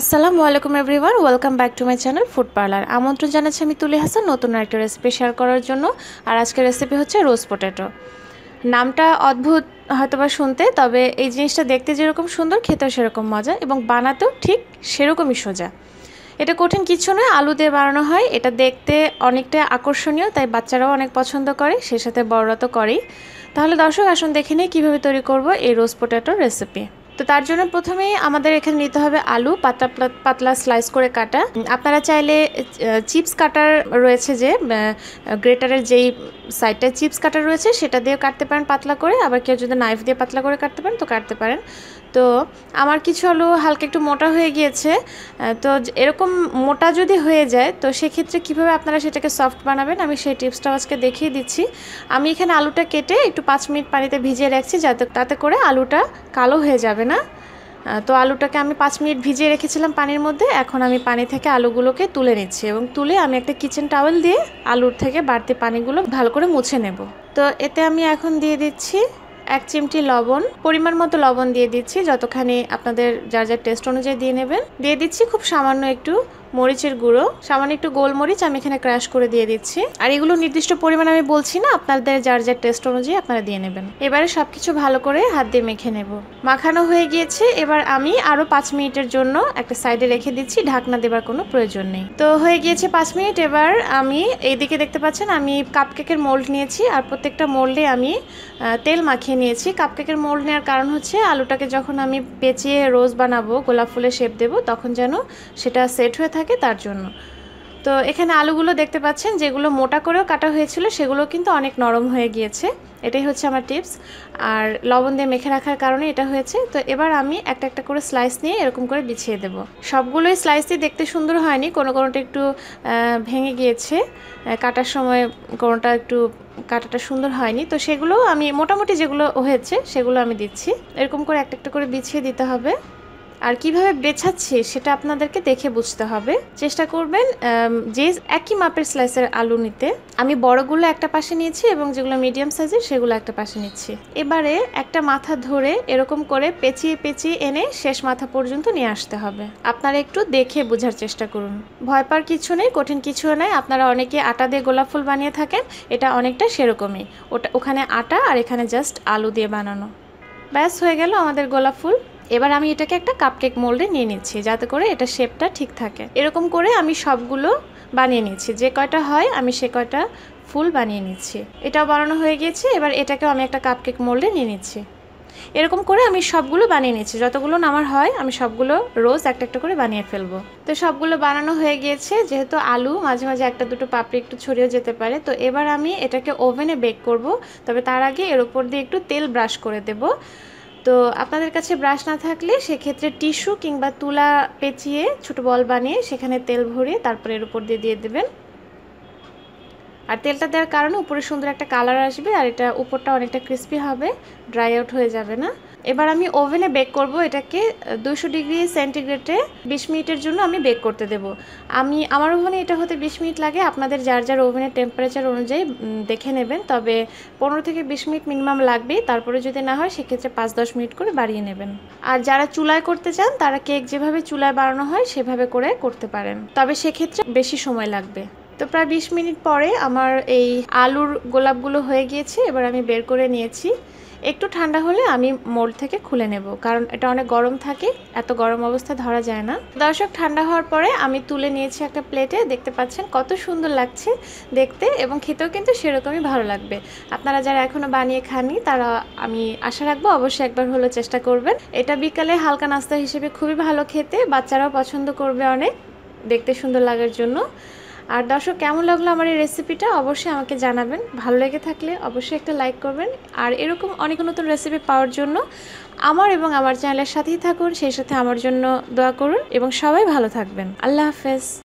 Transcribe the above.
আসসালামু আলাইকুম everyone, welcome back to my channel food parlour. আমন্ত্রণ জানাচ্ছি আমি তুলি হাসান নতুন একটা রেসিপি শেয়ার করার জন্য। আর আজকের রেসিপি হচ্ছে রোজ পটেটো। নামটা অদ্ভুত হয়তোবা শুনতে, তবে এই জিনিসটা দেখতে যেরকম সুন্দর, খেতেও সেরকম মজা এবং বানাতেও ঠিক সেরকমই সোজা। এটা কঠিন কিছু নয়, আলু দিয়ে বানানো হয়। এটা দেখতে অনেকটা আকর্ষণীয়, তাই বাচ্চারাও অনেক পছন্দ করে, সেই সাথে বড়রা তো করেই। তাহলে দর্শক আসুন দেখে নিই কীভাবে তৈরি করব এই রোজ পটেটোর রেসিপি। তো তার জন্য প্রথমেই আমাদের এখানে নিতে হবে আলু, পাতলা পাতলা স্লাইস করে কাটা। আপনারা চাইলে চিপস কাটার রয়েছে, যে গ্রেটারের যেই সাইডটায় চিপস কাটার রয়েছে সেটা দিয়ে কাটতে পারেন পাতলা করে, আবার কেউ যদি নাইফ দিয়ে পাতলা করে কাটতে পারেন তো কাটতে পারেন। তো আমার কিছু আলু হালকা একটু মোটা হয়ে গিয়েছে। তো এরকম মোটা যদি হয়ে যায় তো সেক্ষেত্রে কীভাবে আপনারা সেটাকে সফট বানাবেন আমি সেই টিপসটাও আজকে দেখিয়ে দিচ্ছি। আমি এখানে আলুটা কেটে একটু 5 মিনিট পানিতে ভিজিয়ে রাখছি, তাতে করে আলুটা কালো হয়ে যাবে না। তো আলুটাকে আমি 5 মিনিট ভিজিয়ে রেখেছিলাম পানির মধ্যে। এখন আমি পানি থেকে আলুগুলোকে তুলে নিচ্ছি এবং তুলে আমি একটা কিচেন টাওয়েল দিয়ে আলুর থেকে বাড়তি পানিগুলো ভালো করে মুছে নেব। তো এতে আমি এখন দিয়ে দিচ্ছি 1 চিমটি লবণ, পরিমাণ মতো লবণ দিয়ে দিচ্ছি, যতখানি আপনাদের যার যার টেস্ট অনুযায়ী দিয়ে নেবেন। দিয়ে দিচ্ছি খুব সামান্য একটু মরিচের গুঁড়ো, সামান্য একটু গোলমরিচ আমি এখানে ক্রাশ করে দিয়ে দিচ্ছি। আর এগুলো নির্দিষ্ট পরিমাণ আমি বলছি না, আপনাদের যার যার টেস্ট অনুযায়ী আপনারা দিয়ে নেবেন। এবারে সবকিছু ভালো করে হাত দিয়ে মেখে নেব। মাখানো হয়ে গিয়েছে, এবার আমি আরও 5 মিনিটের জন্য একটা সাইডে রেখে দিচ্ছি, ঢাকনা দেবার কোনো প্রয়োজন নেই। তো হয়ে গিয়েছে 5 মিনিট। এবার আমি এইদিকে দেখতে পাচ্ছেন আমি কাপকেকের মোল্ড নিয়েছি, আর প্রত্যেকটা মোল্ডে আমি তেল মাখিয়ে নিয়েছি। কাপকেকের মোল্ড নেওয়ার কারণ হচ্ছে আলুটাকে যখন আমি পেঁচিয়ে রোজ বানাবো, গোলাপ ফুলের শেপ দেবো, তখন যেন সেটা সেট হয়ে থাকে তার জন্য। তো এখানে আলুগুলো দেখতে পাচ্ছেন যেগুলো মোটা করেও কাটা হয়েছিল সেগুলো কিন্তু অনেক নরম হয়ে গিয়েছে। এটাই হচ্ছে আমার টিপস, আর লবণ দিয়ে মেখে রাখার কারণে এটা হয়েছে। তো এবার আমি একটা একটা করে স্লাইস নিয়ে এরকম করে বিছিয়ে দেব। সবগুলোই স্লাইস দিয়ে দেখতে সুন্দর হয়নি, কোনোটা একটু ভেঙে গিয়েছে কাটার সময়, কোনোটা একটু কাটাটা সুন্দর হয়নি। তো সেগুলো আমি মোটামুটি যেগুলো হয়েছে সেগুলো আমি দিচ্ছি। এরকম করে একটা একটা করে বিছিয়ে দিতে হবে। আর কিভাবে বেছাচ্ছি সেটা আপনাদেরকে দেখে বুঝতে হবে। চেষ্টা করবেন যে একই মাপের স্লাইসের আলু নিতে। আমি বড়গুলো একটা পাশে নিয়েছি এবং যেগুলো মিডিয়াম সাইজের সেগুলো একটা পাশে নিচ্ছি। এবারে একটা মাথা ধরে এরকম করে পেঁচিয়ে পেঁচিয়ে এনে শেষ মাথা পর্যন্ত নিয়ে আসতে হবে। আপনারা একটু দেখে বোঝার চেষ্টা করুন, ভয় পাওয়ার কিছু নেই, কঠিন কিছু নেই। আপনারা অনেকে আটা দিয়ে গোলাপ ফুল বানিয়ে থাকেন, এটা অনেকটা সেরকমই। ওখানে আটা আর এখানে জাস্ট আলু দিয়ে বানানো। ব্যাস হয়ে গেল আমাদের গোলাপ ফুল। এবার আমি এটাকে একটা কাপকেক মোল্ডে নিয়ে নিচ্ছি, যাতে করে এটা শেপটা ঠিক থাকে। এরকম করে আমি সবগুলো বানিয়ে নিচ্ছি, যে কয়টা হয় আমি সে কয়টা ফুল বানিয়ে নিচ্ছি। এটাও বানানো হয়ে গিয়েছে। এবার এটাকেও আমি একটা কাপকেক মোল্ডে নিয়ে নিচ্ছি। এরকম করে আমি সবগুলো বানিয়ে নিচ্ছি, যতগুলো আমার হয় আমি সবগুলো রোজ একটা একটা করে বানিয়ে ফেলবো। তো সবগুলো বানানো হয়ে গিয়েছে। যেহেতু আলু মাঝে মাঝে একটা দুটো পাপড়ি একটু ছড়িয়েও যেতে পারে, তো এবার আমি এটাকে ওভেনে বেক করব। তবে তার আগে এর উপর দিয়ে একটু তেল ব্রাশ করে দেব। তো আপনাদের কাছে ব্রাশ না থাকলে সেক্ষেত্রে টিস্যু কিংবা তুলা পেঁচিয়ে ছোট বল বানিয়ে সেখানে তেল ভরিয়ে তারপরে এর উপর দিয়ে দেবেন। আর তেলটা দেওয়ার কারণে উপরে সুন্দর একটা কালার আসবে, আর এটা উপরটা অনেকটা ক্রিস্পি হবে, ড্রাই আউট হয়ে যাবে না। এবার আমি ওভেনে বেক করব এটাকে 200 ডিগ্রি সেন্টিগ্রেডে 20 মিনিটের জন্য আমি বেক করতে দেব। আমার ওভেনে এটা হতে 20 মিনিট লাগে, আপনাদের যার যার ওভেনের টেম্পারেচার অনুযায়ী দেখে নেবেন। তবে 15 থেকে 20 মিনিট মিনিমাম লাগবেই, তারপরে যদি না হয় সেক্ষেত্রে 5-10 মিনিট করে বাড়িয়ে নেবেন। আর যারা চুলায় করতে চান তারা কেক যেভাবে চুলায় বানানো হয় সেভাবে করে করতে পারেন, তবে সেক্ষেত্রে বেশি সময় লাগবে। তো প্রায় 20 মিনিট পরে আমার এই আলুর গোলাপগুলো হয়ে গিয়েছে। এবার আমি বের করে নিয়েছি। একটু ঠান্ডা হলে আমি মোল্ড থেকে খুলে নেব, কারণ এটা অনেক গরম থাকে, এত গরম অবস্থায় ধরা যায় না। দর্শক, ঠান্ডা হওয়ার পরে আমি তুলে নিয়েছি একটা প্লেটে। দেখতে পাচ্ছেন কত সুন্দর লাগছে দেখতে, এবং খেতেও কিন্তু সেরকমই ভালো লাগবে। আপনারা যারা এখনও বানিয়ে খাননি তারা আমি আশা রাখবো অবশ্যই একবার হলেও চেষ্টা করবেন। এটা বিকালে হালকা নাস্তা হিসেবে খুবই ভালো খেতে, বাচ্চারাও পছন্দ করবে অনেক, দেখতে সুন্দর লাগার জন্য। আর দর্শক, কেমন লাগলো আমার এই রেসিপিটা অবশ্যই আমাকে জানাবেন। ভালো লেগে থাকলে অবশ্যই একটা লাইক করবেন। আর এরকম অনেক নতুন রেসিপি পাওয়ার জন্য আমার এবং আমার চ্যানেলের সাথেই থাকুন, সেই সাথে আমার জন্য দোয়া করুন এবং সবাই ভালো থাকবেন। আল্লাহ হাফেজ।